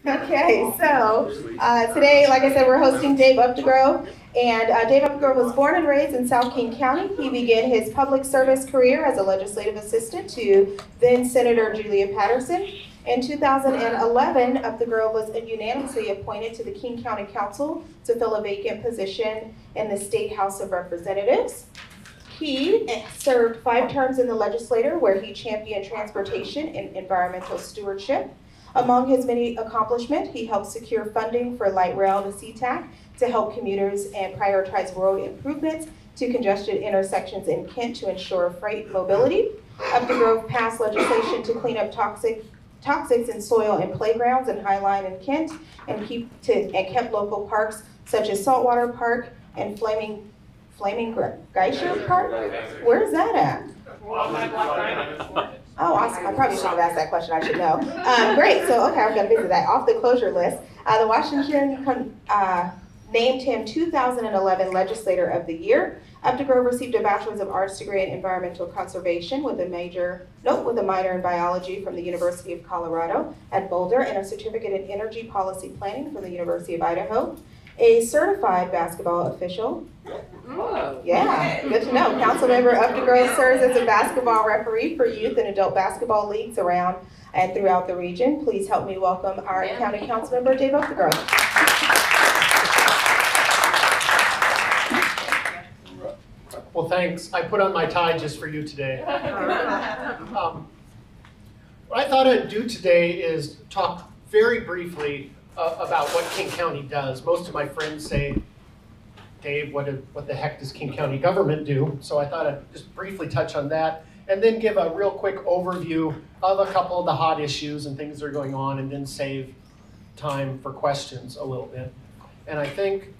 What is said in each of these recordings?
Okay, so today, like I said, we're hosting Dave Updegrove. And Dave Updegrove was born and raised in South King County. He began his public service career as a legislative assistant to then Senator Julia Patterson. In 2011, Updegrove was unanimously appointed to the King County Council to fill a vacant position in the State House of Representatives. He served 5 terms in the legislature where he championed transportation and environmental stewardship. Among his many accomplishments, he helped secure funding for light rail to SeaTac to help commuters and prioritize road improvements to congested intersections in Kent to ensure freight mobility. Updegrove passed legislation to clean up toxics in soil and playgrounds in Highline and Kent, and kept local parks such as Saltwater Park and Flaming Glacier Park. Where's that at? Oh, awesome. I probably should have asked that question. I should know. Great. So, okay, I'm going to visit that off the closure list. The Washington named him 2011 Legislator of the Year. Updegrove received a Bachelor's of Arts degree in Environmental Conservation with a minor in Biology from the University of Colorado at Boulder and a certificate in Energy Policy Planning from the University of Idaho. A certified basketball official. Yeah, good to know. Councilmember Updegrove serves as a basketball referee for youth and adult basketball leagues around and throughout the region. Please help me welcome our County Councilmember, Dave Updegrove. Well, thanks. I put on my tie just for you today. What I thought I'd do today is talk very briefly about what King County does. Most of my friends say, Dave, what the heck does King County government do? So I thought I'd just briefly touch on that and then give a real quick overview of a couple of the hot issues and things that are going on, and then save time for questions a little bit. And I think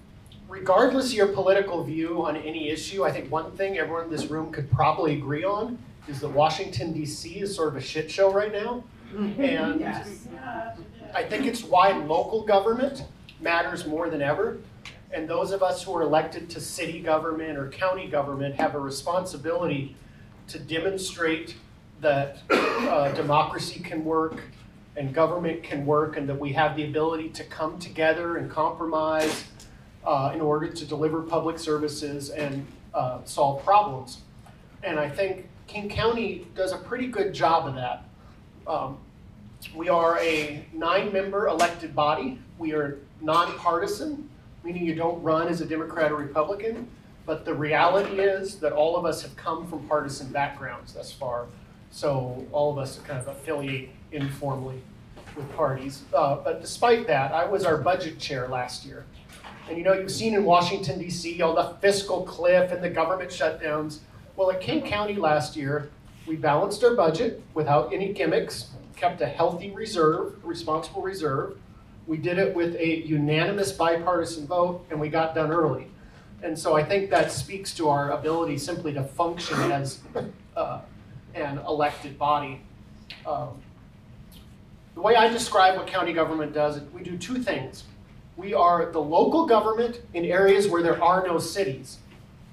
regardless of your political view on any issue, I think one thing everyone in this room could probably agree on is that Washington, D.C. is sort of a shit show right now. And yes. I think it's why local government matters more than ever. And those of us who are elected to city government or county government have a responsibility to demonstrate that democracy can work and government can work, and that we have the ability to come together and compromise in order to deliver public services and solve problems. And I think King County does a pretty good job of that. We are a 9-member elected body. We are nonpartisan, meaning you don't run as a Democrat or Republican, but the reality is that all of us have come from partisan backgrounds thus far. So all of us kind of affiliate informally with parties. But despite that, I was our budget chair last year. And you've seen in Washington, D.C., all the fiscal cliff and the government shutdowns. Well, at King County last year, we balanced our budget without any gimmicks, kept a healthy reserve, a responsible reserve. We did it with a unanimous bipartisan vote, and we got done early. And so I think that speaks to our ability simply to function as an elected body. The way I describe what county government does, we do 2 things. We are the local government in areas where there are no cities.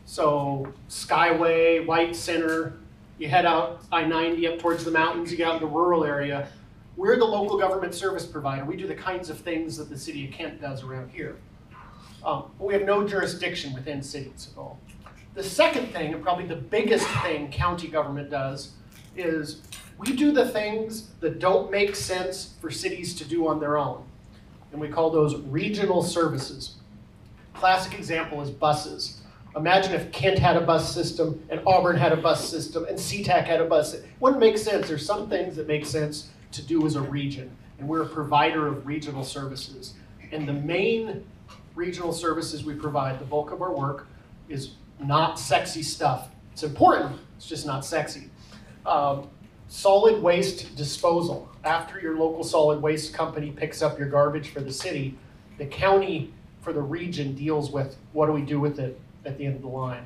So Skyway, White Center, you head out I-90 up towards the mountains, you get out in the rural area. We're the local government service provider. We do the kinds of things that the city of Kent does around here. But we have no jurisdiction within cities at all. The second thing, and probably the biggest thing county government does, is we do the things that don't make sense for cities to do on their own. And we call those regional services. Classic example is buses. Imagine if Kent had a bus system, and Auburn had a bus system, and SeaTac had a bus. It wouldn't make sense. There's some things that make sense to do as a region, and we're a provider of regional services. And the main regional services we provide, the bulk of our work, is not sexy stuff. It's important, it's just not sexy. Solid waste disposal. After your local solid waste company picks up your garbage for the city, the county for the region deals with what do we do with it at the end of the line.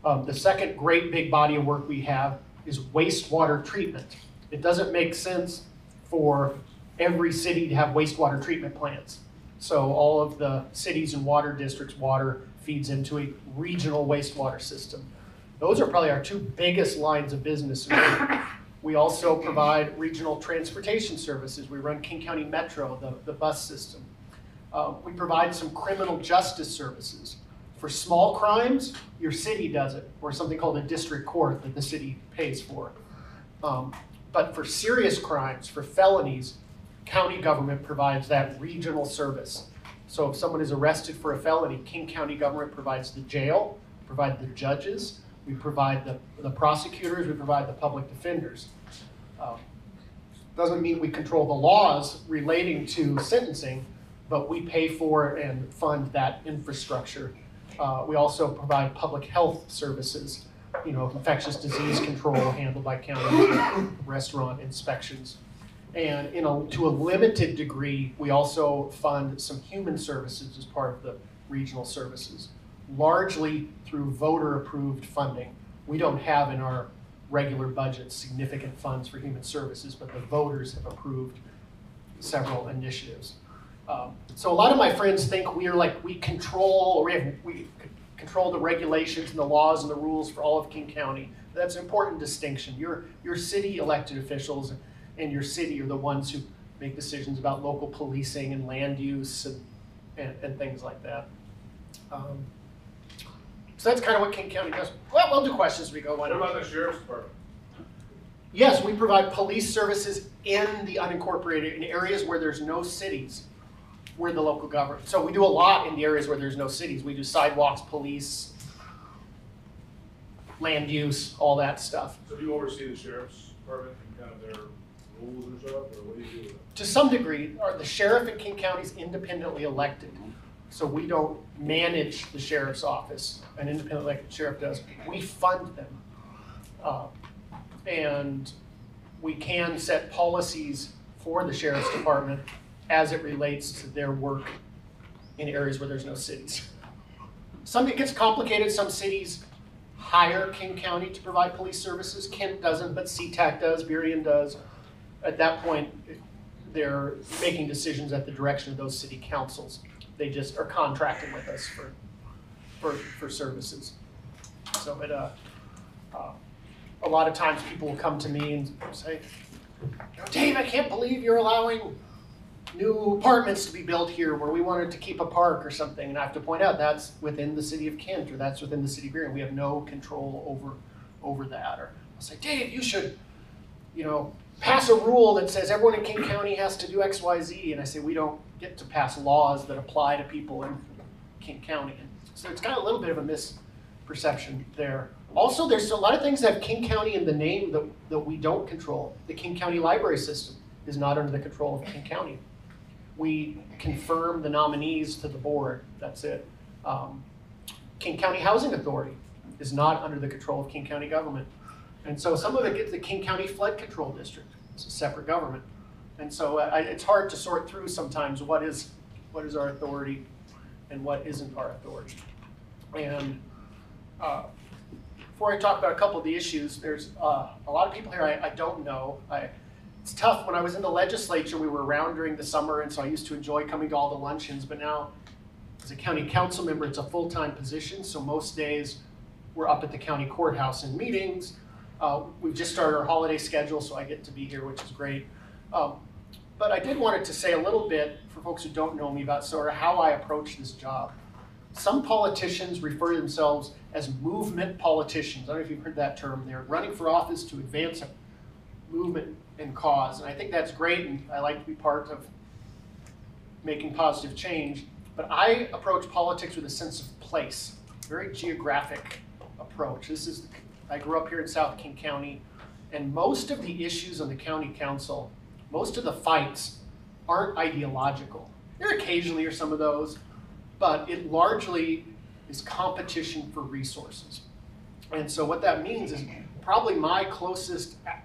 The second great big body of work we have is wastewater treatment. It doesn't make sense for every city to have wastewater treatment plants. So all of the cities and water districts' water feeds into a regional wastewater system. Those are probably our 2 biggest lines of business. We also provide regional transportation services. We run King County Metro, the bus system. We provide some criminal justice services. For small crimes, your city does it, or something called a district court that the city pays for. But for serious crimes, for felonies, county government provides that regional service. So if someone is arrested for a felony, King County government provides the jail, provide the judges, we provide the prosecutors, we provide the public defenders. Doesn't mean we control the laws relating to sentencing, but we pay for and fund that infrastructure. We also provide public health services, infectious disease control handled by county, restaurant inspections. And to a limited degree, we also fund some human services as part of the regional services, largely through voter-approved funding. We don't have in our regular budget significant funds for human services, but the voters have approved several initiatives. So a lot of my friends think we control the regulations and the laws and the rules for all of King County. That's an important distinction. Your city elected officials and your city are the ones who make decisions about local policing and land use and things like that. So that's kind of what King County does. Well, we'll do questions as we go. What about the sheriff's department? Yes, we provide police services in the unincorporated, in areas where there's no cities. We're the local government. So we do a lot in the areas where there's no cities. We do sidewalks, police, land use, all that stuff. So do you oversee the sheriff's department and kind of their rules and stuff, or what do you do with it? To some degree, the sheriff in King County is independently elected. So we don't manage the sheriff's office. An independent elected sheriff does. We fund them. And we can set policies for the sheriff's department as it relates to their work in areas where there's no cities. It gets complicated. Some cities hire King County to provide police services. Kent doesn't, but SeaTac does, Burien does. At that point, they're making decisions at the direction of those city councils. They just are contracting with us for services. So a lot of times people will come to me and say, Dave, I can't believe you're allowing new apartments to be built here where we wanted to keep a park or something. And I have to point out that's within the city of Kent or that's within the city of Burien. We have no control over that. Or I'll say, Dave, you should, pass a rule that says everyone in King County has to do X, Y, Z. And I say, we don't get to pass laws that apply to people in King County. And so it's got a little bit of a misperception there. Also, there's a lot of things that have King County in the name that we don't control. The King County Library System is not under the control of King County. We confirm the nominees to the board, that's it. King County Housing Authority is not under the control of King County government. And so some of it gets the King County Flood Control District. It's a separate government. And so it's hard to sort through sometimes what is our authority and what isn't our authority. And before I talk about a couple of the issues, there's a lot of people here I don't know. It's tough. When I was in the legislature, we were around during the summer, and so I used to enjoy coming to all the luncheons, but now as a county council member, it's a full-time position, so most days we're up at the county courthouse in meetings. We've just started our holiday schedule, so I get to be here, which is great. But I did wanted to say a little bit for folks who don't know me about sort of how I approach this job. Some politicians refer to themselves as movement politicians. I don't know if you've heard that term. They're running for office to advance a movement and cause. And I think that's great, and I like to be part of making positive change. But I approach politics with a sense of place, very geographic approach. I grew up here in South King County, and most of the issues on the county council, most of the fights aren't ideological. There occasionally are some of those, but it largely is competition for resources. And so what that means is probably my closest, I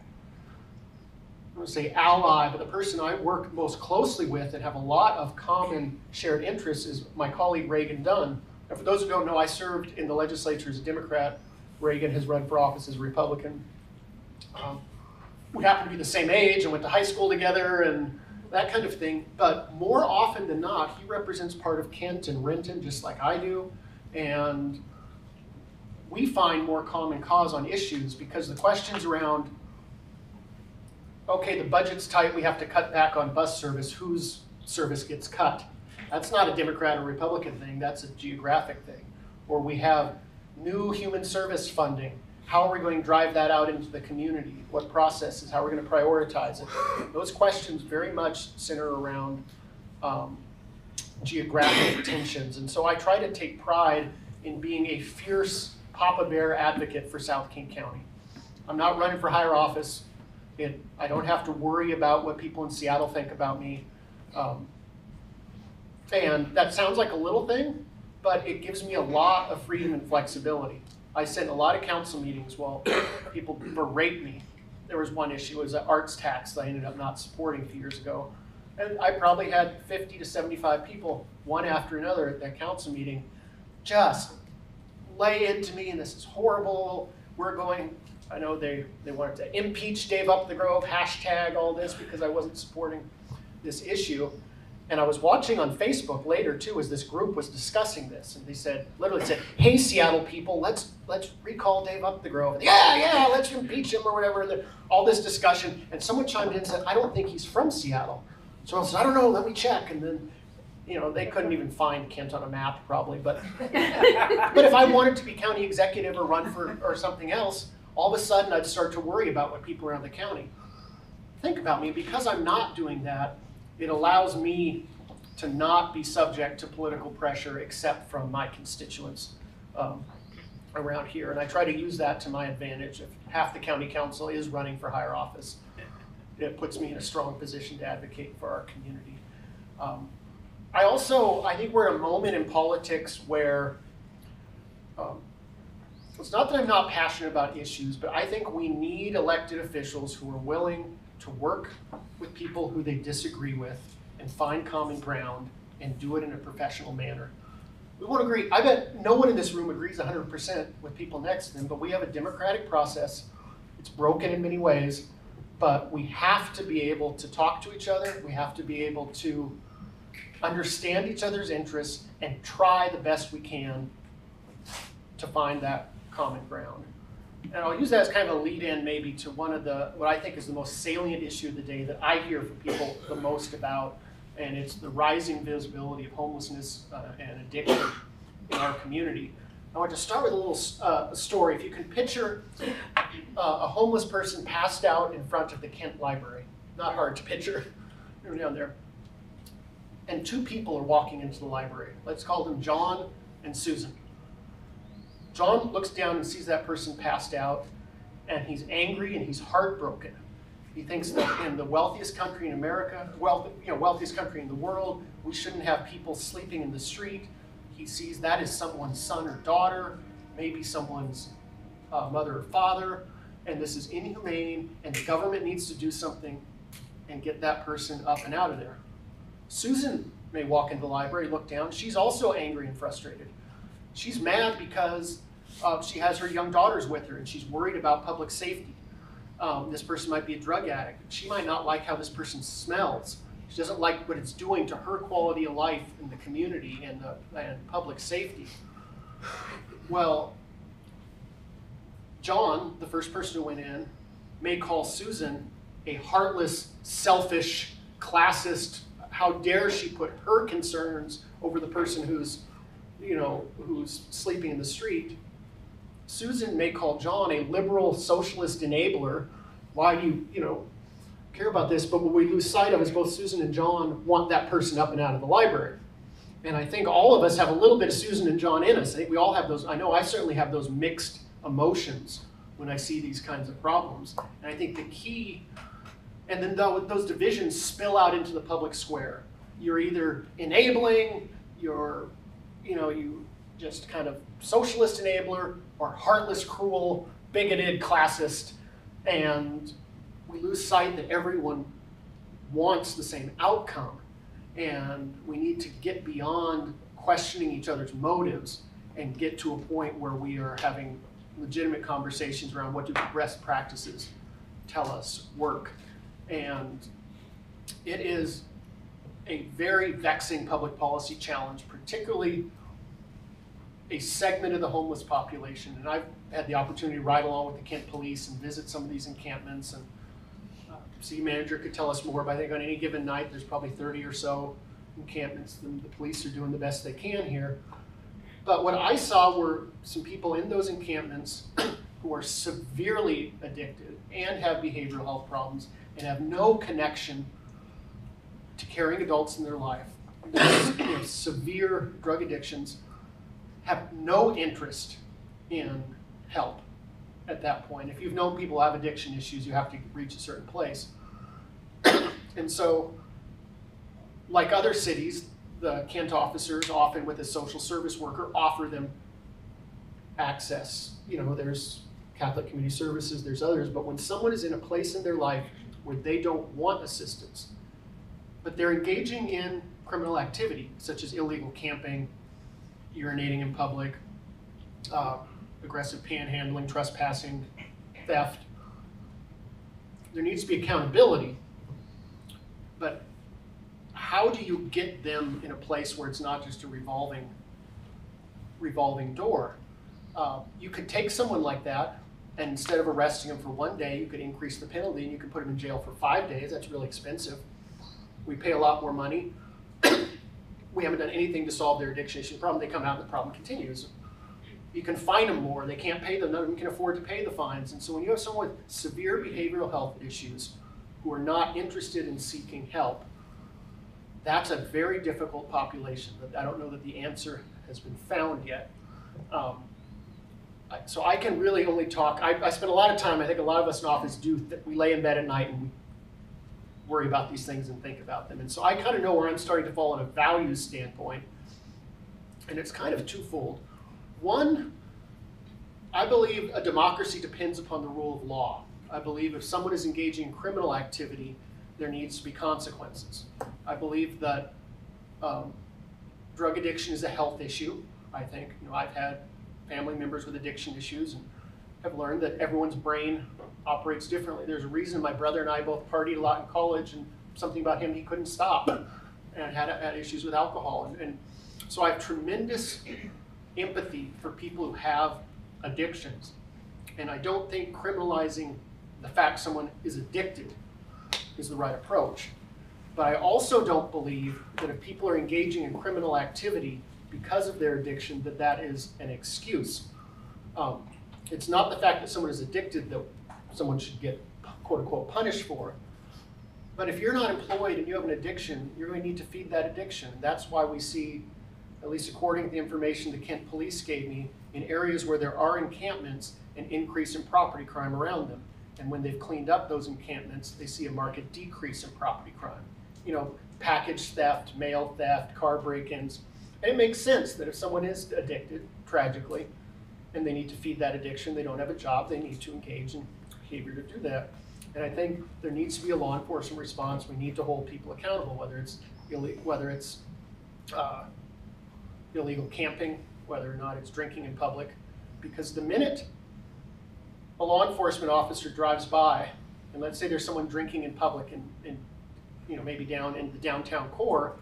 don't say ally, but the person I work most closely with and have a lot of common shared interests is my colleague Reagan Dunn. And for those who don't know, I served in the legislature as a Democrat. Reagan has run for office as a Republican. We happen to be the same age and went to high school together and that kind of thing. But more often than not, he represents part of Kent and Renton, just like I do. And we find more common cause on issues because the questions around okay, the budget's tight, we have to cut back on bus service, whose service gets cut? That's not a Democrat or Republican thing, that's a geographic thing. Or we have new human service funding. How are we going to drive that out into the community? What processes? How are we going to prioritize it? Those questions very much center around geographic tensions. And so I try to take pride in being a fierce Papa Bear advocate for South King County. I'm not running for higher office. I don't have to worry about what people in Seattle think about me. And that sounds like a little thing, but it gives me a lot of freedom and flexibility. I sit in a lot of council meetings while people berate me. There was one issue, it was an arts tax that I ended up not supporting a few years ago. And I probably had 50 to 75 people, one after another at that council meeting, just lay into me, and this is horrible. We're going, I know they wanted to impeach Dave Up the Grove, hashtag all this because I wasn't supporting this issue. And I was watching on Facebook later too as this group was discussing this, and they said, literally said, hey Seattle people, let's recall Dave Up the Grove. Yeah, let's impeach him or whatever. And all this discussion, and someone chimed in and said, I don't think he's from Seattle. So I said, I don't know, let me check. And then, they couldn't even find Kent on a map probably, but if I wanted to be county executive or run for or something else, all of a sudden I'd start to worry about what people around the county think about me. Because I'm not doing that, it allows me to not be subject to political pressure except from my constituents around here. And I try to use that to my advantage. If half the county council is running for higher office, it puts me in a strong position to advocate for our community. I think we're at a moment in politics where it's not that I'm not passionate about issues, but I think we need elected officials who are willing to work with people who they disagree with and find common ground and do it in a professional manner. We won't agree. I bet no one in this room agrees 100% with people next to them, but we have a democratic process. It's broken in many ways, but we have to be able to talk to each other. We have to be able to understand each other's interests and try the best we can to find that common ground. And I'll use that as kind of a lead-in maybe to one of what I think is the most salient issue of the day that I hear from people the most about, and it's the rising visibility of homelessness and addiction in our community. I want to start with a little story. If you can picture a homeless person passed out in front of the Kent Library. Not hard to picture. You're down there. And two people are walking into the library. Let's call them John and Susan. John looks down and sees that person passed out, and he's angry and he's heartbroken. He thinks that in the wealthiest country in America, wealthiest country in the world, we shouldn't have people sleeping in the street. He sees that as someone's son or daughter, maybe someone's mother or father, and this is inhumane, and the government needs to do something and get that person up and out of there. Susan may walk into the library, look down. She's also angry and frustrated. She's mad because she has her young daughters with her, and she's worried about public safety. This person might be a drug addict. She might not like how this person smells. She doesn't like what it's doing to her quality of life in the community and public safety. Well, John, the first person who went in, may call Susan a heartless, selfish, classist. How dare she put her concerns over the person who's sleeping in the street. Susan may call John a liberal socialist enabler. Why do you care about this? But what we lose sight of is both Susan and John want that person up and out of the library. And I think all of us have a little bit of Susan and John in us. I think we all have those. I know I certainly have those mixed emotions when I see these kinds of problems. And I think the key, and then those divisions spill out into the public square. You're either enabling, you just kind of socialist enabler, or heartless, cruel, bigoted, classist, and we lose sight that everyone wants the same outcome. And we need to get beyond questioning each other's motives and get to a point where we are having legitimate conversations around what do best practices tell us work. And it is a very vexing public policy challenge, particularly a segment of the homeless population. And I've had the opportunity to ride along with the Kent police and visit some of these encampments. And city manager could tell us more, but I think on any given night, there's probably 30 or so encampments. The police are doing the best they can here. But what I saw were some people in those encampments who are severely addicted and have behavioral health problems and have no connection to caring adults in their life. Severe drug addictions, have no interest in help at that point. If you've known people have addiction issues, you have to reach a certain place. And so, like other cities, the Kent officers, often with a social service worker, offer them access. There's Catholic Community Services, there's others, but when someone is in a place in their life where they don't want assistance, but they're engaging in criminal activity, such as illegal camping, urinating in public, aggressive panhandling, trespassing, theft, there needs to be accountability. But how do you get them in a place where it's not just a revolving door? You could take someone like that, and instead of arresting them for 1 day, you could increase the penalty and you could put them in jail for 5 days. That's really expensive. We pay a lot more money. We haven't done anything to solve their addiction issue problem. They come out and the problem continues. You can fine them more. They can't pay them. None of them can afford to pay the fines. And so when you have someone with severe behavioral health issues who are not interested in seeking help, that's a very difficult population. I don't know that the answer has been found yet. So I can really only talk. I spend a lot of time, I think a lot of us in office do, we lay in bed at night and we worry about these things and think about them. And so I kind of know where I'm starting to fall on a values standpoint. And it's kind of twofold. One, I believe a democracy depends upon the rule of law. I believe if someone is engaging in criminal activity, there needs to be consequences. I believe that drug addiction is a health issue. I think, I've had family members with addiction issues and have learned that everyone's brain operates differently. There's a reason my brother and I both partied a lot in college, and something about him, he couldn't stop and had issues with alcohol. And so I have tremendous empathy for people who have addictions. And I don't think criminalizing the fact someone is addicted is the right approach. But I also don't believe that if people are engaging in criminal activity because of their addiction, that is an excuse. It's not the fact that someone is addicted that someone should get, quote unquote, punished for. But if you're not employed and you have an addiction, you're going to need to feed that addiction. That's why we see, at least according to the information the Kent police gave me, in areas where there are encampments, an increase in property crime around them. And when they've cleaned up those encampments, they see a marked decrease in property crime. Package theft, mail theft, car break-ins. And it makes sense that if someone is addicted, tragically, and they need to feed that addiction, they don't have a job, they need to engage in behavior to do that. And I think there needs to be a law enforcement response. We need to hold people accountable, whether it's illegal camping, whether or not it's drinking in public. Because the minute a law enforcement officer drives by, and let's say there's someone drinking in public in maybe down in the downtown core,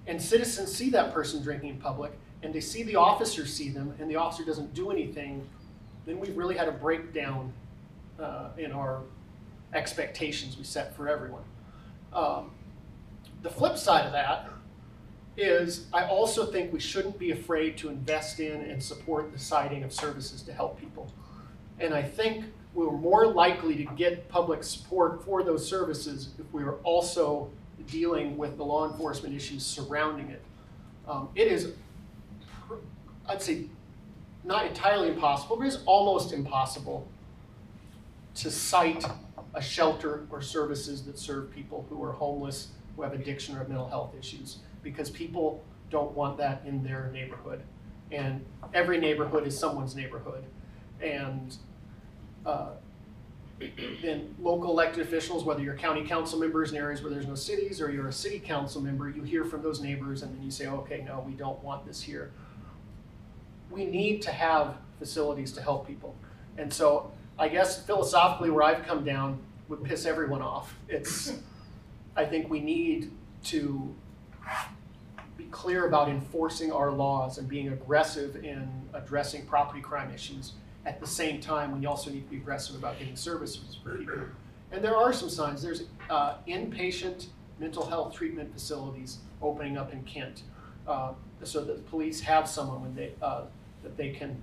and citizens see that person drinking in public, and they see the officer see them, and the officer doesn't do anything, then we've really had a breakdown in our expectations we set for everyone. The flip side of that is I also think we shouldn't be afraid to invest in and support the citing of services to help people. And I think we're more likely to get public support for those services if we are also dealing with the law enforcement issues surrounding it. It is, I'd say, not entirely impossible, but it's almost impossible to cite a shelter or services that serve people who are homeless, who have addiction or mental health issues, because people don't want that in their neighborhood. And every neighborhood is someone's neighborhood. And then local elected officials, whether you're county council members in areas where there's no cities, or you're a city council member, you hear from those neighbors and then you say, okay, no, we don't want this here. We need to have facilities to help people. And so I guess philosophically where I've come down would piss everyone off. I think we need to be clear about enforcing our laws and being aggressive in addressing property crime issues. At the same time, we also need to be aggressive about getting services for people. And there are some signs. There's inpatient mental health treatment facilities opening up in Kent, so that the police have someone when that they can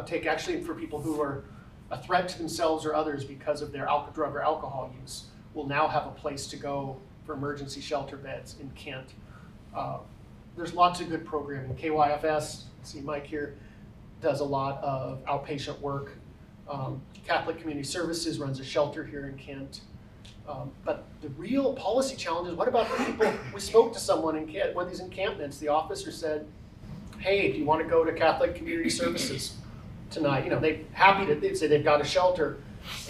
take, actually for people who are a threat to themselves or others because of their drug or alcohol use, will now have a place to go for emergency shelter beds in Kent. There's lots of good programming. KYFS, see Mike here, does a lot of outpatient work. Catholic Community Services runs a shelter here in Kent. But the real policy challenge is, what about the people? We spoke to someone in one of these encampments. The officer said, hey, do you want to go to Catholic Community Services tonight? You know, they'd say they've got a shelter.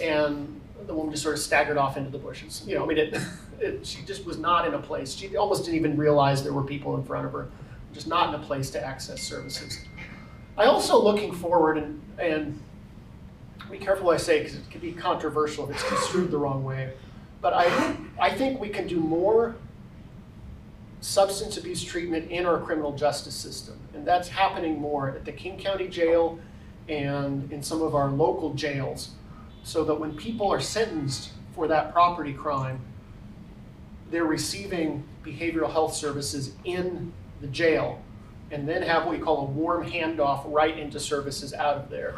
And the woman just sort of staggered off into the bushes. You know, I mean, she just was not in a place. She almost didn't even realize there were people in front of her, just not in a place to access services. I also, looking forward, and be careful what I say, because it could be controversial if it's construed the wrong way, but I think we can do more substance abuse treatment in our criminal justice system, and that's happening more at the King County Jail and in some of our local jails, so that when people are sentenced for that property crime, they're receiving behavioral health services in the jail, and then have what we call a warm handoff right into services out of there.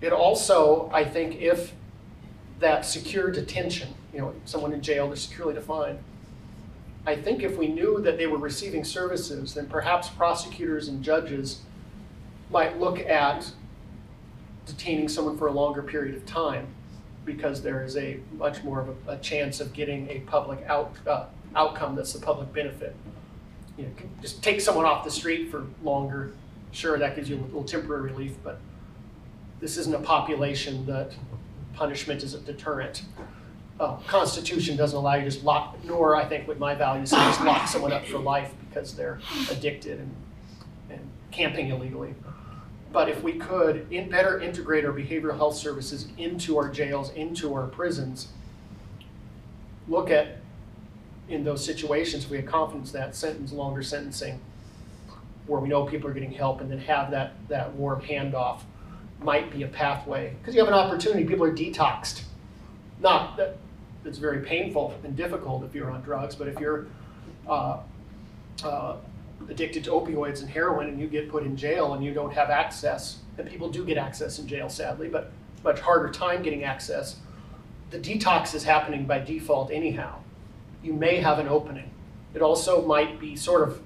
It also, I think, if that secure detention, you know, someone in jail, they're securely defined, I think if we knew that they were receiving services, then perhaps prosecutors and judges might look at detaining someone for a longer period of time, because there is a much more of a chance of getting a public outcome that's the public benefit. You know, just take someone off the street for longer, sure, that gives you a little temporary relief, but this isn't a population that punishment is a deterrent. Constitution doesn't allow you to just lock, nor I think with my values, just lock someone up for life because they're addicted and camping illegally. But if we could better integrate our behavioral health services into our jails, into our prisons, look at, in those situations, we have confidence that longer sentencing, where we know people are getting help, and then have that warm handoff might be a pathway. Because you have an opportunity, people are detoxed. Not that it's very painful and difficult if you're on drugs, but if you're addicted to opioids and heroin and you get put in jail and you don't have access, and people do get access in jail, sadly, but much harder time getting access, the detox is happening by default anyhow. You may have an opening. It also might be sort of,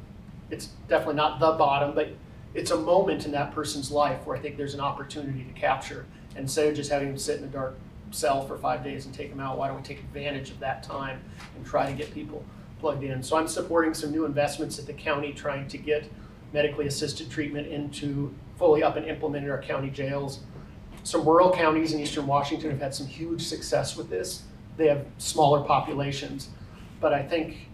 it's definitely not the bottom, but it's a moment in that person's life where I think there's an opportunity to capture. And instead of just having them sit in a dark cell for 5 days and take them out, why don't we take advantage of that time and try to get people plugged in? So I'm supporting some new investments at the county, trying to get medically assisted treatment into fully up and implemented in our county jails. Some rural counties in Eastern Washington have had some huge success with this. They have smaller populations, but I think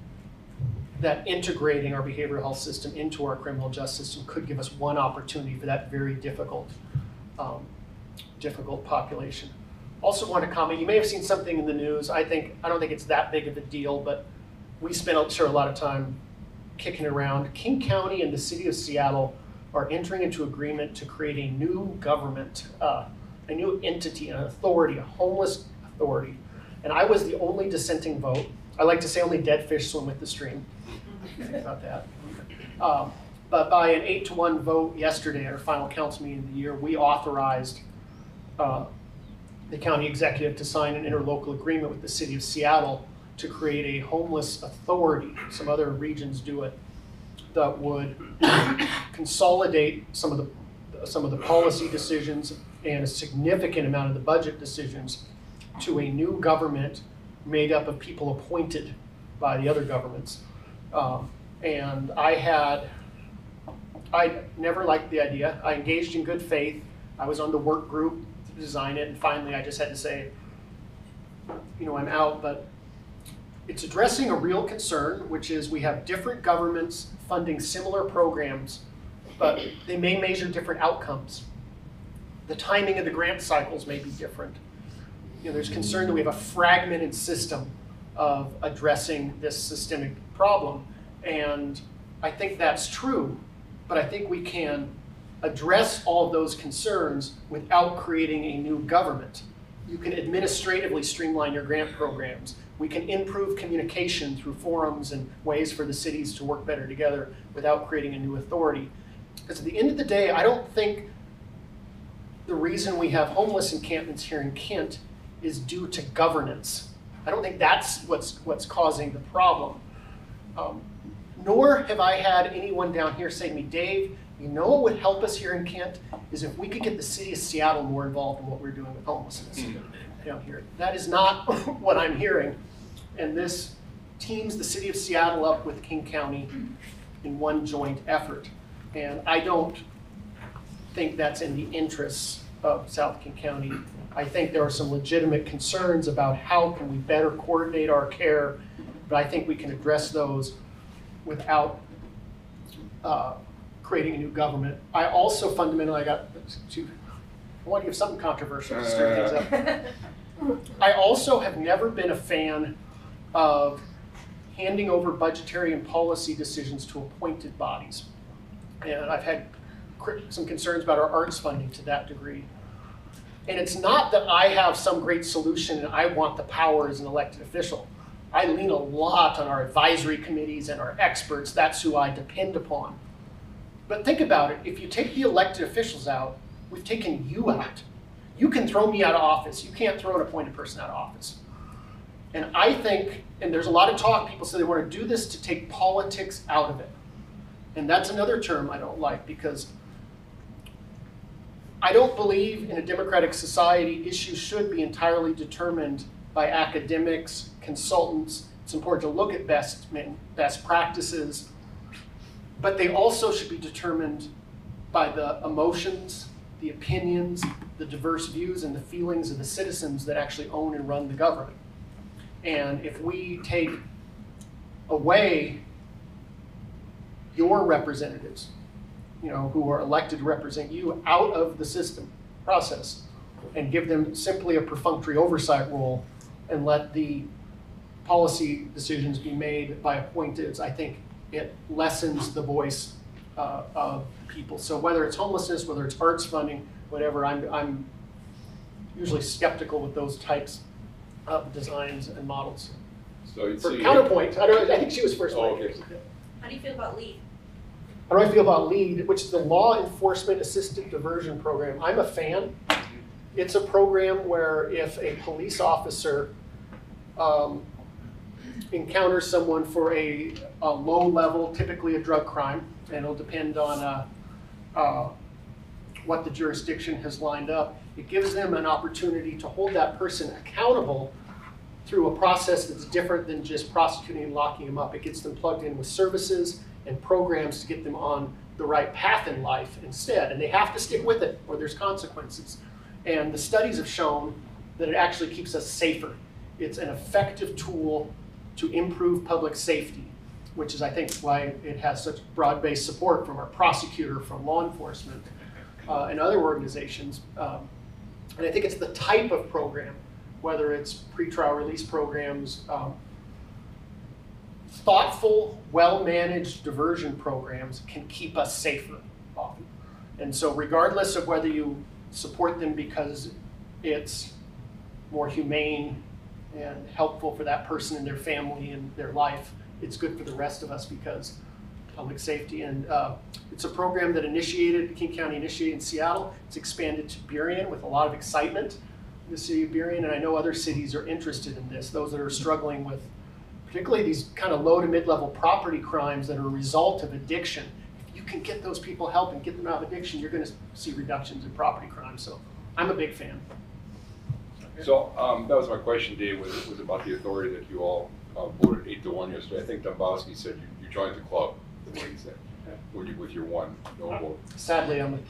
that integrating our behavioral health system into our criminal justice system could give us one opportunity for that very difficult population. Also want to comment, you may have seen something in the news. I don't think it's that big of a deal, but we spent a lot of time kicking around. King County and the city of Seattle are entering into agreement to create a new government, a new entity, an authority, a homeless authority. And I was the only dissenting vote. I like to say only dead fish swim with the stream. Think about that. But by an 8-to-1 vote yesterday at our final council meeting of the year, we authorized the county executive to sign an interlocal agreement with the city of Seattle to create a homeless authority. Some other regions do it, that would consolidate some of the policy decisions and a significant amount of the budget decisions to a new government made up of people appointed by the other governments. And I never liked the idea. I engaged in good faith. I was on the work group to design it, and finally I just had to say, you know, I'm out. But it's addressing a real concern, which is we have different governments funding similar programs, but they may measure different outcomes. The timing of the grant cycles may be different. You know, there's concern that we have a fragmented system of addressing this systemic problem, and I think that's true, but I think we can address all of those concerns without creating a new government. You can administratively streamline your grant programs. We can improve communication through forums and ways for the cities to work better together without creating a new authority. Because at the end of the day, I don't think the reason we have homeless encampments here in Kent is due to governance. I don't think that's what's causing the problem. Nor have I had anyone down here say to me, Dave, you know what would help us here in Kent is if we could get the city of Seattle more involved in what we're doing with homelessness down here. That is not what I'm hearing. And this teams the city of Seattle up with King County in one joint effort. And I don't think that's in the interests of South King County. I think there are some legitimate concerns about how can we better coordinate our care, but I think we can address those without creating a new government. I also fundamentally, I want to give something controversial to stir things up. I also have never been a fan of handing over budgetary and policy decisions to appointed bodies. And I've had some concerns about our arts funding to that degree. And it's not that I have some great solution and I want the power as an elected official. I lean a lot on our advisory committees and our experts. That's who I depend upon. But think about it. If you take the elected officials out, we've taken you out. You can throw me out of office. You can't throw an appointed person out of office. And I think, and there's a lot of talk, people say they want to do this to take politics out of it. And that's another term I don't like, because I don't believe in a democratic society issues should be entirely determined by academics, consultants. It's important to look at best practices, but they also should be determined by the emotions, the opinions, the diverse views, and the feelings of the citizens that actually own and run the government. And if we take away your representatives, who are elected to represent you, out of the system process and give them simply a perfunctory oversight role and let the policy decisions be made by appointeds, I think it lessens the voice of people. So whether it's homelessness, whether it's arts funding, whatever, I'm usually skeptical with those types of designs and models. For counterpoint, I think she was first. Oh, okay. How do you feel about LEAD? How do I feel about LEAD, which is the Law Enforcement Assisted Diversion Program? I'm a fan. It's a program where if a police officer encounters someone for a low level, typically a drug crime, and it'll depend on what the jurisdiction has lined up, it gives them an opportunity to hold that person accountable through a process that's different than just prosecuting and locking them up. It gets them plugged in with services and programs to get them on the right path in life instead. And they have to stick with it or there's consequences. And the studies have shown that it actually keeps us safer. It's an effective tool to improve public safety, which is, I think, why it has such broad-based support from our prosecutor, from law enforcement, and other organizations. And I think it's the type of program, whether it's pretrial release programs, thoughtful, well-managed diversion programs can keep us safer often. And so regardless of whether you support them because it's more humane and helpful for that person and their family and their life, it's good for the rest of us because public safety. And it's a program that King County initiated in Seattle. It's expanded to Burien with a lot of excitement in the city of Burien, and I know other cities are interested in this, those that are struggling with particularly these kind of low to mid-level property crimes that are a result of addiction. If you can get those people help and get them out of addiction, you're going to see reductions in property crime. So I'm a big fan. So that was my question, Dave, was about the authority that you all voted 8-1 yesterday. I think Dombrowski said you joined the club, is what he said, with your one no vote. Sadly, I'm more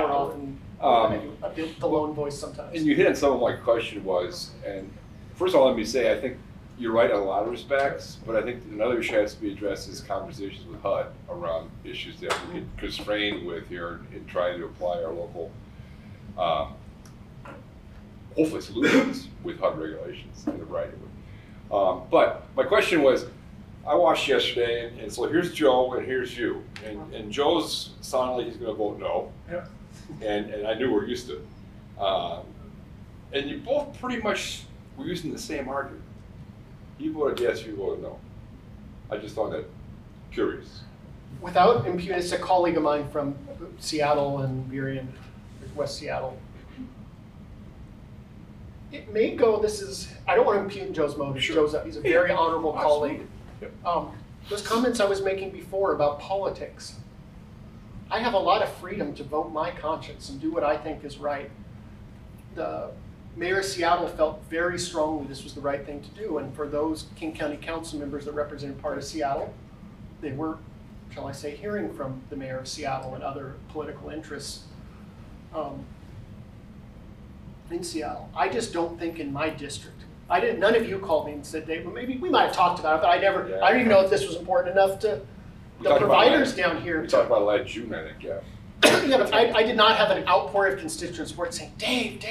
often the lone voice sometimes. And you hit on some of my question was, and first of all, let me say, I think you're right in a lot of respects, but I think another issue has to be addressed is conversations with HUD around issues that we get constrained with here in trying to apply our local, hopefully solutions with HUD regulations in the right way. But my question was, I watched yesterday, and so here's Joe and here's you, and Joe's sounded like he's going to vote no, and I knew where you stood. And you both pretty much were using the same argument. You voted yes, you voted no. I just found that curious. Without impunity, a colleague of mine from Seattle and Burien, West Seattle. It may go, I don't want to impugn Joe's motive. Sure. He's a very honorable colleague. Yep. Those comments I was making before about politics, I have a lot of freedom to vote my conscience and do what I think is right. The mayor of Seattle felt very strongly this was the right thing to do, and for those King County Council members that represented part of Seattle, they were, shall I say, hearing from the mayor of Seattle and other political interests in Seattle. I just don't think in my district. None of you called me and said, Dave, well, maybe we might have talked about it, but I don't even know if this was important enough to the providers down here. We talked about it last June, I think, yeah. Yeah, but I did not have an outpouring of constituent support saying, Dave,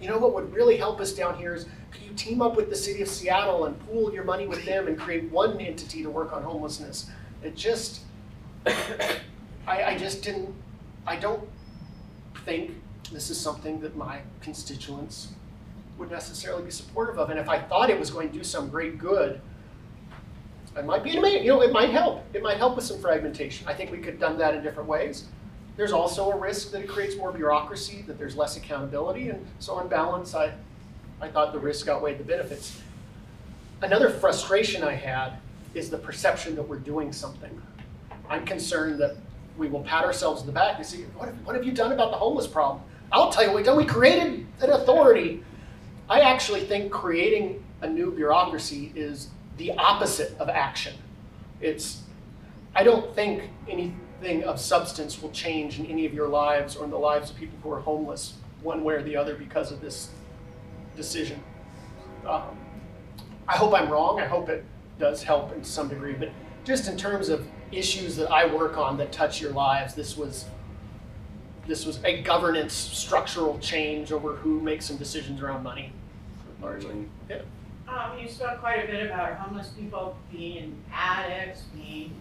you know what would really help us down here is could you team up with the city of Seattle and pool your money with them and create one entity to work on homelessness? It just, I don't think this is something that my constituents would necessarily be supportive of. And if I thought it was going to do some great good, it might be, it might help. It might help with some fragmentation. I think we could have done that in different ways. There's also a risk that it creates more bureaucracy, that there's less accountability, and so on balance, I thought the risk outweighed the benefits. Another frustration I had is the perception that we're doing something. I'm concerned that we will pat ourselves in the back and say, what have you done about the homeless problem? I'll tell you what we've done. We created an authority. I actually think creating a new bureaucracy is the opposite of action. I don't think anything of substance will change in any of your lives or in the lives of people who are homeless one way or the other because of this decision. I hope I'm wrong. I hope it does help in some degree, but just in terms of issues that I work on that touch your lives, this was a governance structural change over who makes some decisions around money, largely. Yeah. You spoke quite a bit about homeless people being addicts, being,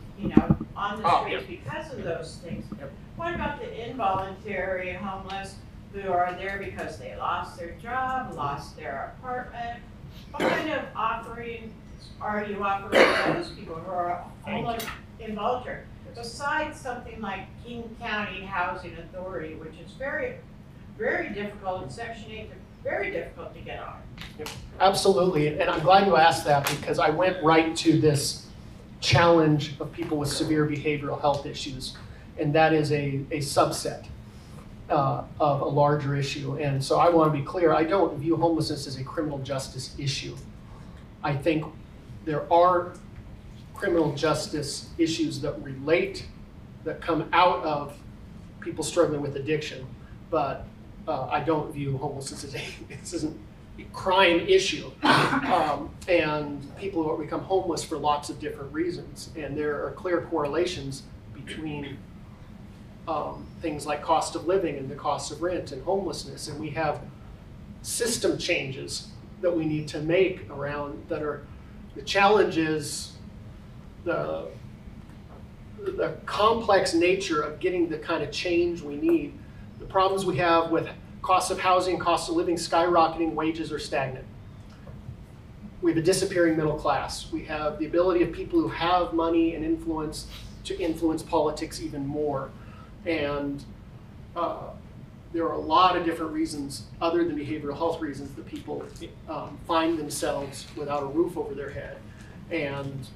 on the streets because of those things. Yep. What about the involuntary homeless who are there because they lost their job, lost their apartment? What kind of offerings are you offering to those people who are homeless involuntary? Besides something like King County Housing Authority, which is very, very difficult, and Section 8 is very difficult to get on. Yep. Absolutely, and I'm glad you asked that because I went right to this challenge of people with severe behavioral health issues, and that is a subset of a larger issue. And so I want to be clear, I don't view homelessness as a criminal justice issue. I think there are criminal justice issues that come out of people struggling with addiction, but I don't view homelessness as this isn't a crime issue. And people who become homeless for lots of different reasons, and there are clear correlations between things like cost of living and the cost of rent and homelessness, and we have system changes that we need to make around that are the challenges. The complex nature of getting the kind of change we need, the problems we have with cost of housing, cost of living skyrocketing, wages are stagnant. We have a disappearing middle class. We have the ability of people who have money and influence to influence politics even more. And there are a lot of different reasons, other than behavioral health reasons, that people find themselves without a roof over their head. And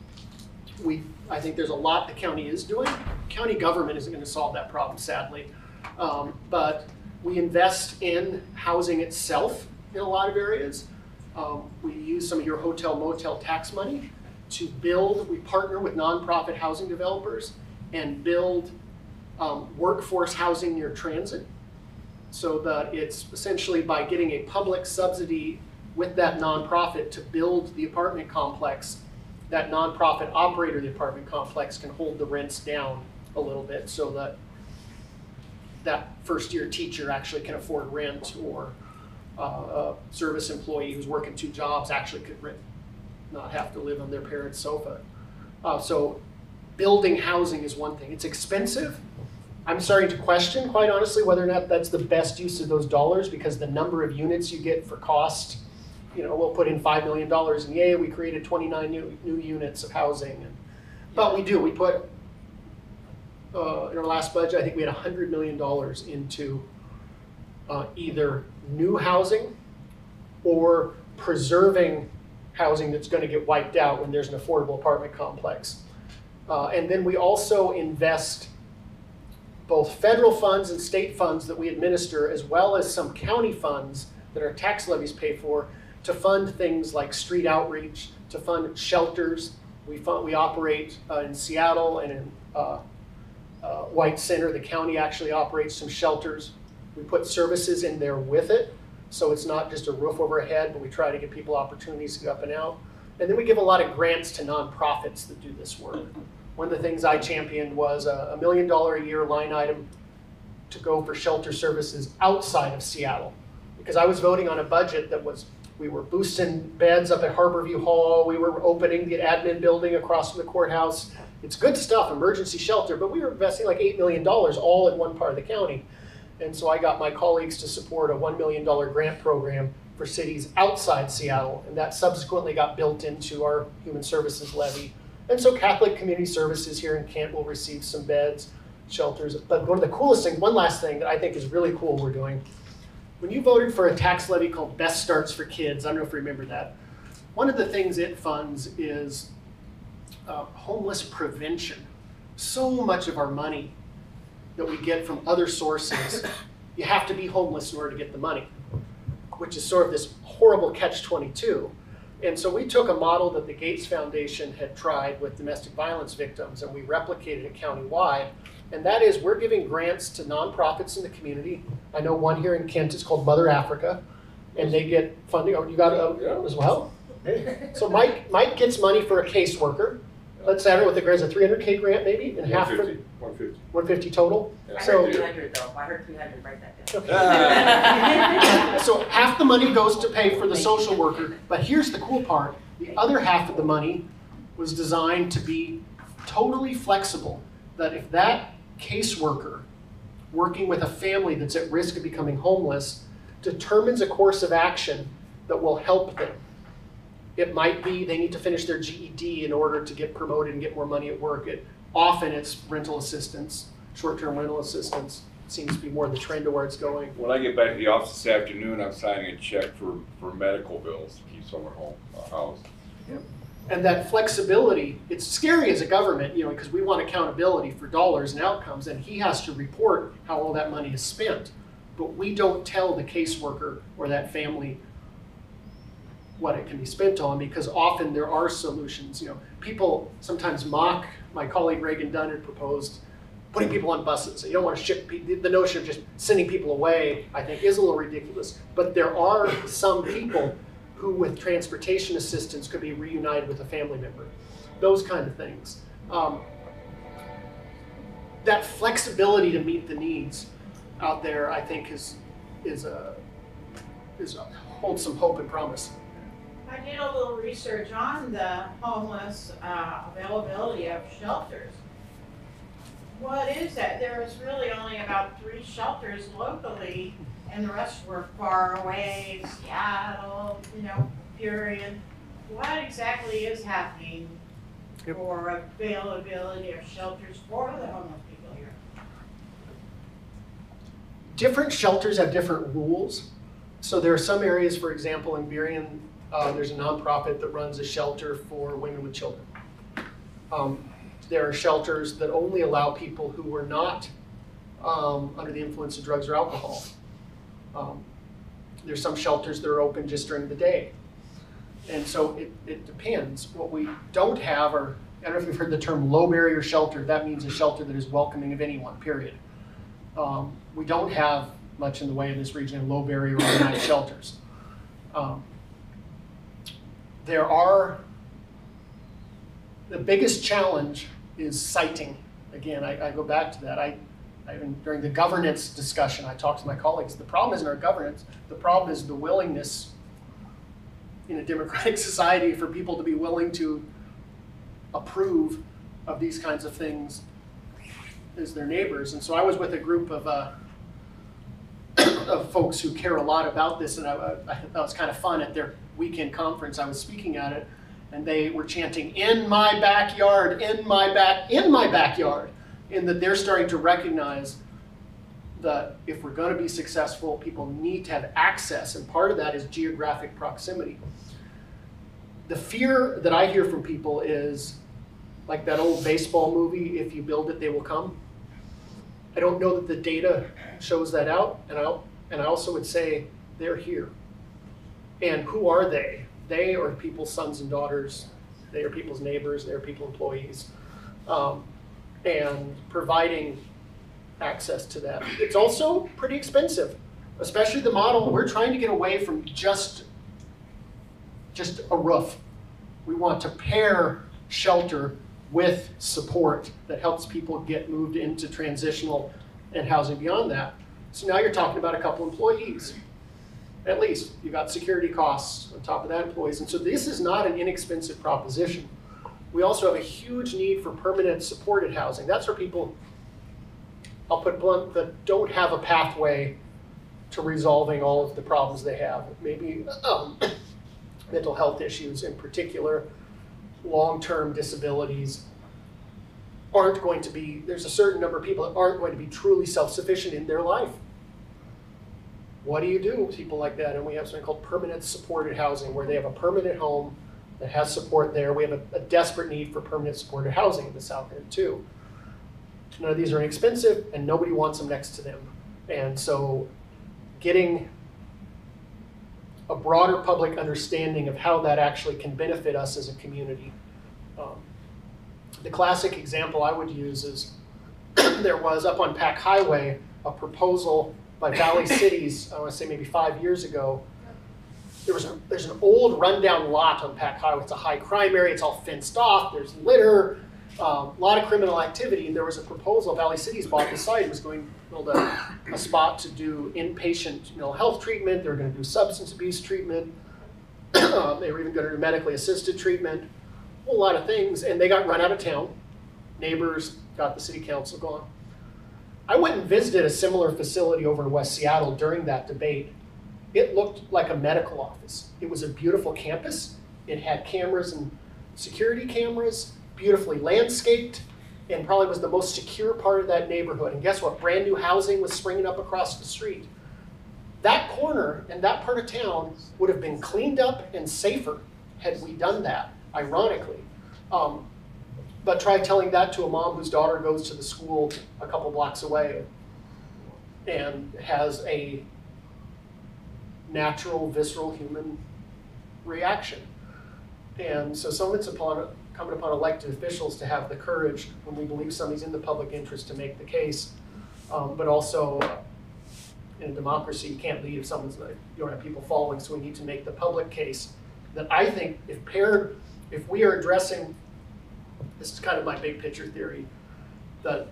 I think there's a lot the county is doing. County government isn't going to solve that problem, sadly. But we invest in housing itself in a lot of areas. We use some of your hotel motel tax money to build, we partner with nonprofit housing developers and build workforce housing near transit. So that it's essentially by getting a public subsidy with that nonprofit to build the apartment complex, that nonprofit operator of the apartment complex can hold the rents down a little bit so that that first-year teacher actually can afford rent, or a service employee who's working 2 jobs actually could not have to live on their parents' sofa. So building housing is one thing. It's expensive. I'm starting to question, quite honestly, whether or not that's the best use of those dollars, because the number of units you get for cost, we'll put in $5 million and yay, we created 29 new units of housing. But we put, in our last budget, I think we had $100 million into either new housing or preserving housing that's going to get wiped out when there's an affordable apartment complex. And then we also invest both federal funds and state funds that we administer, as well as some county funds that our tax levies pay for, to fund things like street outreach, to fund shelters. We operate in Seattle and in White Center. The county actually operates some shelters. We put services in there with it, so it's not just a roof over our head, but we try to give people opportunities to go up and out. And then we give a lot of grants to nonprofits that do this work. One of the things I championed was a $1 million a year line item to go for shelter services outside of Seattle. Because I was voting on a budget that we were boosting beds up at Harborview Hall, we were opening the admin building across from the courthouse. It's good stuff, emergency shelter, but we were investing like $8 million all in one part of the county. And so I got my colleagues to support a $1 million grant program for cities outside Seattle, and that subsequently got built into our human services levy. And so Catholic Community Services here in Kent will receive some beds, shelters. But one of the coolest things, one last thing that I think is really cool we're doing, when you voted for a tax levy called Best Starts for Kids, I don't know if you remember that, one of the things it funds is homeless prevention. So much of our money that we get from other sources, you have to be homeless in order to get the money, which is sort of this horrible catch-22. And so we took a model that the Gates Foundation had tried with domestic violence victims, and we replicated it countywide. And that is, we're giving grants to nonprofits in the community. I know one here in Kent is called Mother Africa, and they get funding. Oh, you got it as well? So Mike gets money for a caseworker. Let's say, I don't know what the grant's, a $300K grant maybe, and half for 150 total. I So heard 200 though. I heard 300. Write that down. so half the money goes to pay for the social worker, but here's the cool part. The other half of the money was designed to be totally flexible, that if that caseworker working with a family that's at risk of becoming homeless determines a course of action that will help them. It might be they need to finish their GED in order to get promoted and get more money at work. Often it's rental assistance, short-term rental assistance. Seems to be more the trend of where it's going. When I get back to the office this afternoon, I'm signing a check for medical bills to keep someone home, housed. Yep. And that flexibility, it's scary as a government, because we want accountability for dollars and outcomes, and he has to report how all that money is spent. But we don't tell the caseworker or that family what it can be spent on, because often there are solutions. People sometimes mock, my colleague Reagan Dunn had proposed putting people on buses. You don't want to ship people. The notion of just sending people away, I think, is a little ridiculous. But there are some people who, with transportation assistance, could be reunited with a family member. Those kind of things. That flexibility to meet the needs out there, I think, holds some hope and promise. I did a little research on the homeless availability of shelters. What is that? There was really only about 3 shelters locally, and the rest were far away, Seattle, Burien. What exactly is happening for availability of shelters for the homeless people here? Different shelters have different rules. So there are some areas, for example, in Burien, there's a nonprofit that runs a shelter for women with children. There are shelters that only allow people who were not under the influence of drugs or alcohol. There's some shelters that are open just during the day. And so it depends. What we don't have are, I don't know if you've heard the term low barrier shelter. That means a shelter that is welcoming of anyone, period. We don't have much in the way in this region of low barrier organized shelters. The biggest challenge is siting. Again, I go back to that. During the governance discussion, I talked to my colleagues. The problem isn't our governance. The problem is the willingness in a democratic society for people to be willing to approve of these kinds of things is their neighbors. And so I was with a group of folks who care a lot about this, and I thought it was kind of fun at their weekend conference. I was speaking at it, and they were chanting, "In my backyard, in my backyard," in that they're starting to recognize that if we're going to be successful, people need to have access, and part of that is geographic proximity. The fear that I hear from people is like that old baseball movie, "If you build it, they will come." I don't know that the data shows that out, and I also would say they're here. And who are they? They are people's sons and daughters. They are people's neighbors. They are people's employees. And providing access to that. It's also pretty expensive, especially the model. We're trying to get away from just a roof. We want to pair shelter with support that helps people get moved into transitional and housing beyond that. So now you're talking about a couple employees. At least you got security costs on top of that, employees. And so this is not an inexpensive proposition. We also have a huge need for permanent supported housing. That's where people, I'll put blunt, that don't have a pathway to resolving all of the problems they have. Maybe mental health issues in particular, long-term disabilities aren't going to be, there's a certain number of people that aren't going to be truly self-sufficient in their life. What do you do with people like that? And we have something called permanent supported housing, where they have a permanent home that has support there. We have a desperate need for permanent supported housing in the South End too. None of these are inexpensive, and nobody wants them next to them. And so getting a broader public understanding of how that actually can benefit us as a community. The classic example I would use is there was up on Pack Highway a proposal by Valley Cities, I want to say maybe 5 years ago. There's an old rundown lot on Pack Highway. It's a high crime area. It's all fenced off. There's litter, a lot of criminal activity. And there was a proposal. Valley Cities bought the site. It was going to build a spot to do inpatient mental health treatment. They were going to do substance abuse treatment. They were even going to do medically assisted treatment. A whole lot of things. And they got run out of town. Neighbors got the city council gone. I went and visited a similar facility over in West Seattle during that debate. It looked like a medical office. It was a beautiful campus. It had cameras and security cameras, beautifully landscaped, and probably was the most secure part of that neighborhood. And guess what? Brand new housing was springing up across the street. That corner and that part of town would have been cleaned up and safer had we done that, ironically. But try telling that to a mom whose daughter goes to the school a couple blocks away and has a natural, visceral human reaction. And so some of it's coming upon elected officials to have the courage, when we believe somebody's in the public interest, to make the case. But also, in a democracy, you can't lead if you don't have people following, so we need to make the public case that I think if we are addressing, this is kind of my big picture theory, that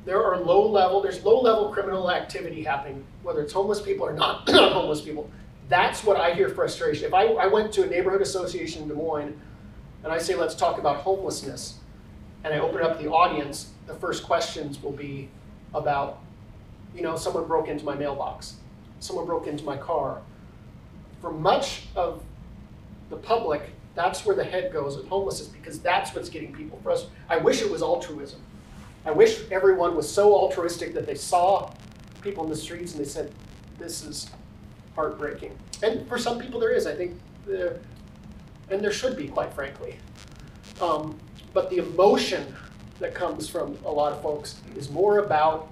there's low-level criminal activity happening, whether it's homeless people or not homeless people. That's what I hear frustration. If I went to a neighborhood association in Des Moines and I say, let's talk about homelessness, and I open up the audience, the first questions will be about, someone broke into my mailbox, someone broke into my car. For much of the public, that's where the head goes with homelessness, because that's what's getting people frustrated. I wish it was altruism. I wish everyone was so altruistic that they saw people in the streets and they said, this is heartbreaking. And for some people there is, I think, and there should be, quite frankly. But the emotion that comes from a lot of folks is more about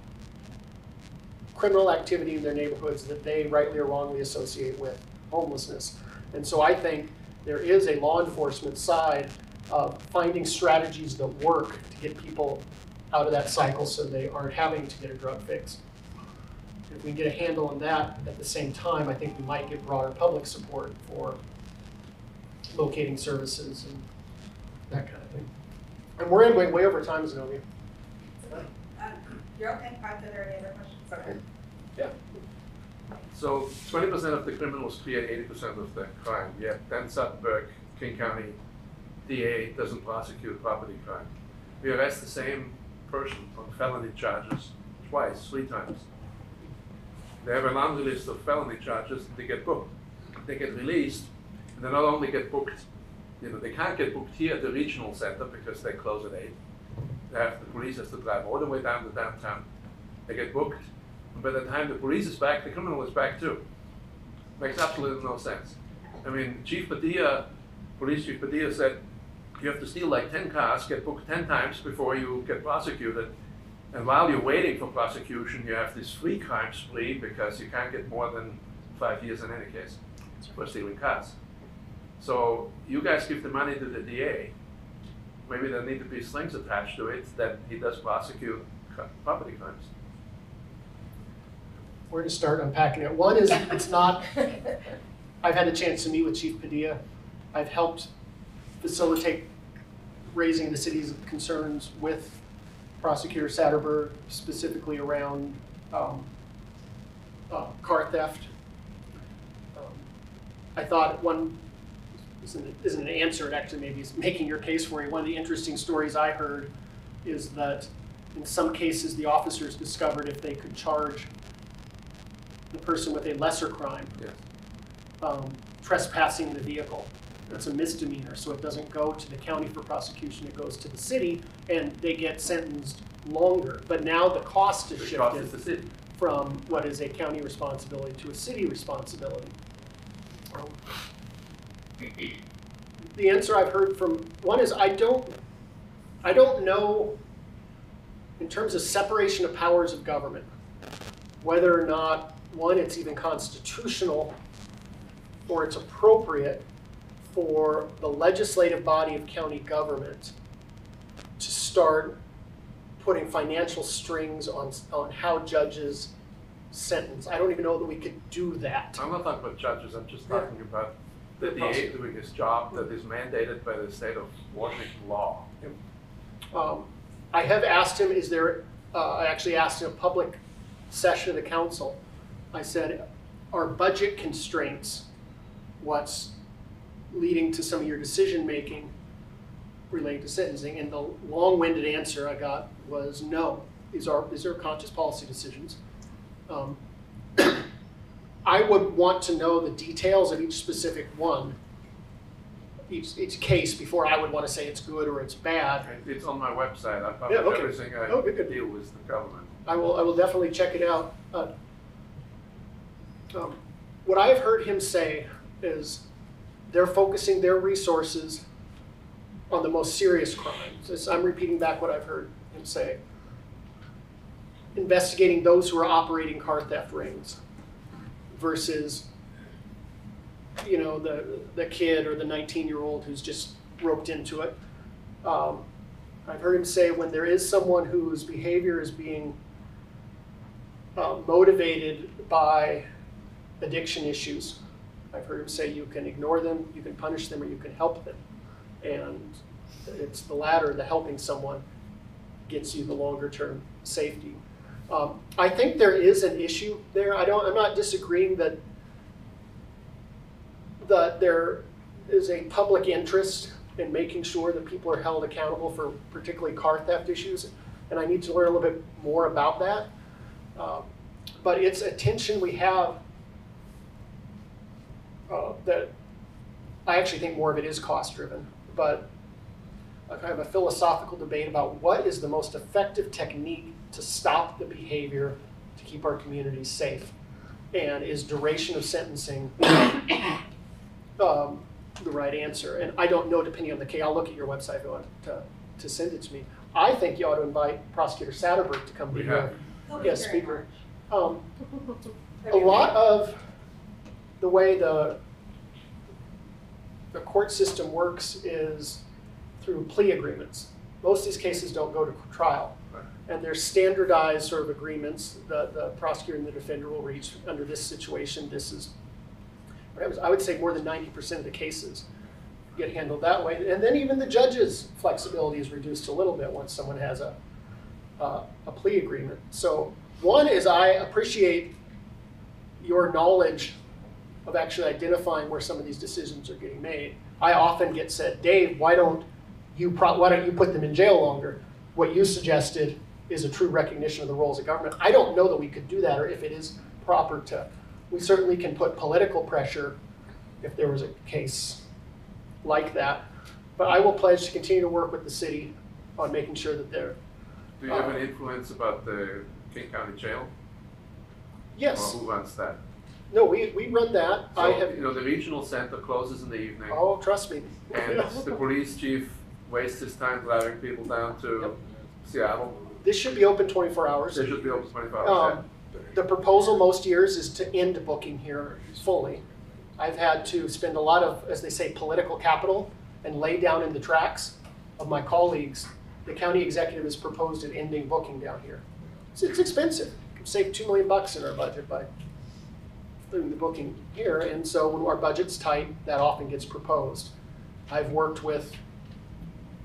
criminal activity in their neighborhoods that they rightly or wrongly associate with homelessness. And so I think there is a law enforcement side of finding strategies that work to get people out of that cycle so they aren't having to get a drug fix. If we get a handle on that at the same time, I think we might get broader public support for locating services and that kind of thing. And we're going way over time, Zenobia. You're okay, are there any other questions? Okay. Yeah. So 20% of the criminals create 80% of the crime, yet Ben Suttenberg, King County DA, doesn't prosecute property crime. We arrest the same person on felony charges twice, 3 times. They have a laundry list of felony charges, they get booked. They get released, and they not only get booked, they can't get booked here at the regional center because they close at 8. The police has to drive all the way down to downtown. They get booked, and by the time the police is back, the criminal is back too. Makes absolutely no sense. I mean, Police Chief Padilla said, you have to steal like 10 cars, get booked 10 times before you get prosecuted. And while you're waiting for prosecution, you have this free crime spree because you can't get more than 5 years in any case for stealing cars. So you guys give the money to the DA. Maybe there need to be strings attached to it that he does prosecute property crimes. Where to start unpacking it? One is, it's not, I've had a chance to meet with Chief Padilla. I've helped facilitate raising the city's concerns with Prosecutor Satterberg, specifically around car theft. I thought one isn't an answer, it actually maybe is making your case for you. One of the interesting stories I heard is that in some cases the officers discovered if they could charge the person with a lesser crime, Yes. Trespassing the vehicle. That's a misdemeanor, so it doesn't go to the county for prosecution, it goes to the city, and they get sentenced longer. But now the cost is The cost shifted is the city. from what is a county responsibility to a city responsibility. The answer I've heard from one is I don't know in terms of separation of powers of government, whether or not, one, it's even constitutional or it's appropriate for the legislative body of county government to start putting financial strings on how judges sentence. I don't even know that we could do that. I'm not talking about judges, I'm just talking about the DA doing his job that is mandated by the state of Washington law. I have asked him, I actually asked in a public session of the council, I said, are budget constraints what's leading to some of your decision-making relating to sentencing? And the long-winded answer I got was no. These are conscious policy decisions. I would want to know the details of each specific one, each case, before I would want to say it's good or it's bad. It's on my website. I publish everything I deal with the government. I will definitely check it out. What I've heard him say is they're focusing their resources on the most serious crimes. I'm repeating back what I've heard him say. Investigating those who are operating car theft rings versus, the kid or the 19-year-old who's just roped into it. I've heard him say when there is someone whose behavior is being motivated by addiction issues, I've heard him say you can ignore them, you can punish them, or you can help them. And it's the latter, the helping someone, gets you the longer term safety. I think there is an issue there. I'm not disagreeing that there is a public interest in making sure that people are held accountable for particularly car theft issues, and I need to learn a little bit more about that. But it's a tension we have that I actually think more of it is cost-driven, but I have a philosophical debate about what is the most effective technique to stop the behavior to keep our communities safe, and is duration of sentencing the right answer? And I don't know, depending on the case. I'll look at your website if you want to send it to me. I think you ought to invite Prosecutor Satterberg to come be your guest speaker. A lot of the way the court system works is through plea agreements. Most of these cases don't go to trial. And there's standardized sort of agreements that the prosecutor and the defender will reach under this situation. This is, I would say more than 90% of the cases get handled that way. And then even the judge's flexibility is reduced a little bit once someone has a plea agreement. So one is I appreciate your knowledge of actually identifying where some of these decisions are getting made. I often get said, Dave, why don't you put them in jail longer? what you suggested is a true recognition of the roles of government. I don't know that we could do that, or if it is proper to. We certainly can put political pressure if there was a case like that. But I will pledge to continue to work with the city on making sure that they're. Do you have any influence about the King County Jail? Yes. Or who runs that? No, we run that. So, I have. you know, the regional center closes in the evening, Oh, trust me. and the police chief wastes his time driving people down to Seattle. This should be open 24 hours. They should be open 24 hours. The proposal most years is to end booking here fully. I've had to spend a lot of, as they say, political capital and lay down in the tracks of my colleagues. The county executive has proposed at ending booking down here. So it's expensive. We can save $2 million in our budget by doing the booking here. And so when our budget's tight, that often gets proposed. I've worked with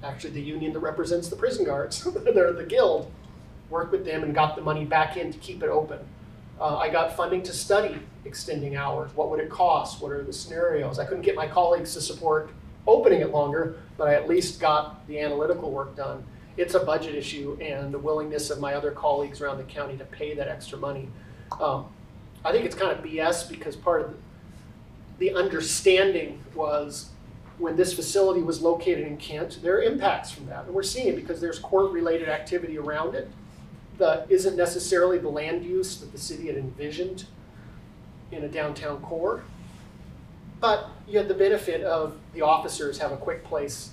actually the union that represents the prison guards. They're the guild. Worked with them and got the money back in to keep it open. I got funding to study extending hours. What would it cost? What are the scenarios? I couldn't get my colleagues to support opening it longer, but I at least got the analytical work done. It's a budget issue and the willingness of my other colleagues around the county to pay that extra money. I think it's kind of BS because part of the understanding was when this facility was located in Kent, there are impacts from that. And we're seeing it because there's court-related activity around it that isn't necessarily the land use that the city had envisioned in a downtown core. But you had the benefit of the officers have a quick place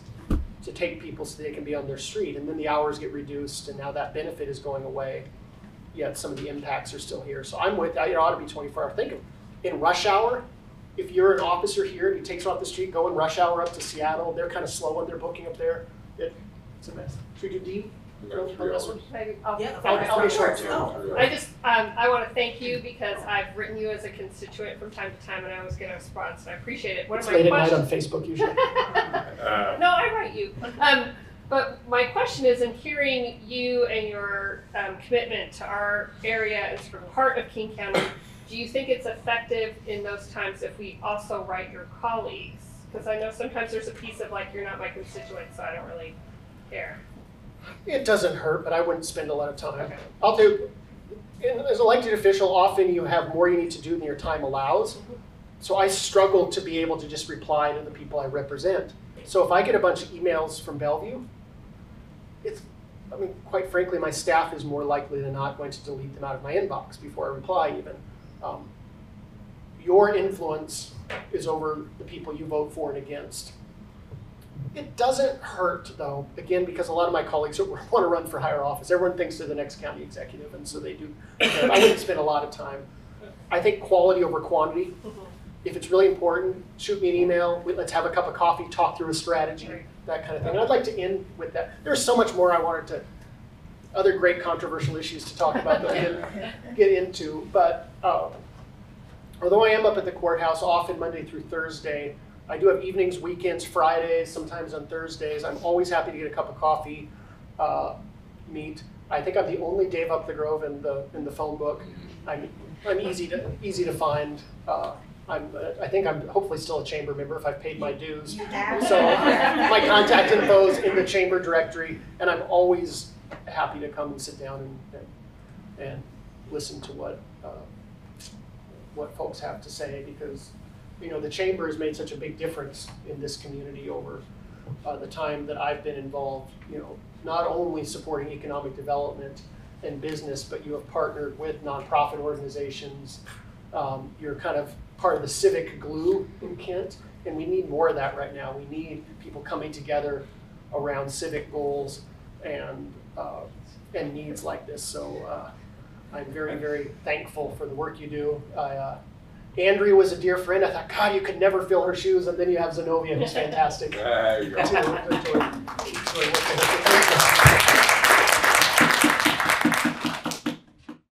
to take people so they can be on their street. And then the hours get reduced and now that benefit is going away. Yet some of the impacts are still here. So I'm with, it ought to be 24 hours. Think of in rush hour, if you're an officer here and he takes off the street, go in rush hour up to Seattle, they're kind of slow on their booking up there. It's a mess. Should we do D? I'll be short. I just, I want to thank you because I've written you as a constituent from time to time and I always get a response, so I appreciate it. One It's of my late at night questions. on Facebook usually. No, I write you. But my question is, in hearing you and your commitment to our area as sort of part of King County, do you think it's effective in those times if we also write your colleagues? Because I know sometimes there's a piece of like, you're not my constituent, so I don't really care. It doesn't hurt, but I wouldn't spend a lot of time. Okay. I'll do, as elected official, often you have more you need to do than your time allows. So I struggle to be able to just reply to the people I represent. So if I get a bunch of emails from Bellevue, quite frankly, my staff is more likely than not going to delete them out of my inbox before I reply even. Your influence is over the people you vote for and against. It doesn't hurt though, again, because a lot of my colleagues want to run for higher office. Everyone thinks they're the next county executive, and so they do. I wouldn't spend a lot of time. I think quality over quantity. If it's really important, shoot me an email. Let's have a cup of coffee, talk through a strategy, that kind of thing. And I'd like to end with that. There's so much more I wanted to, other great controversial issues to talk about that I didn't get into. But although I am up at the courthouse often Monday through Thursday, I do have evenings, weekends, Fridays, sometimes on Thursdays. I'm always happy to get a cup of coffee, meet. I think I'm the only Dave Up the Grove in the phone book. I'm easy to find. I think I'm hopefully still a chamber member if I've paid my dues. So my contact info is in the chamber directory, and I'm always happy to come and sit down and listen to what folks have to say, because the chamber has made such a big difference in this community over the time that I've been involved. Not only supporting economic development and business, but you have partnered with nonprofit organizations. You're kind of part of the civic glue in Kent, and we need more of that right now. We need people coming together around civic goals and needs like this. So I'm very, very thankful for the work you do. Andrea was a dear friend. I thought, God, you could never fill her shoes, and then you have Zenobia, who's fantastic. There you go. To keep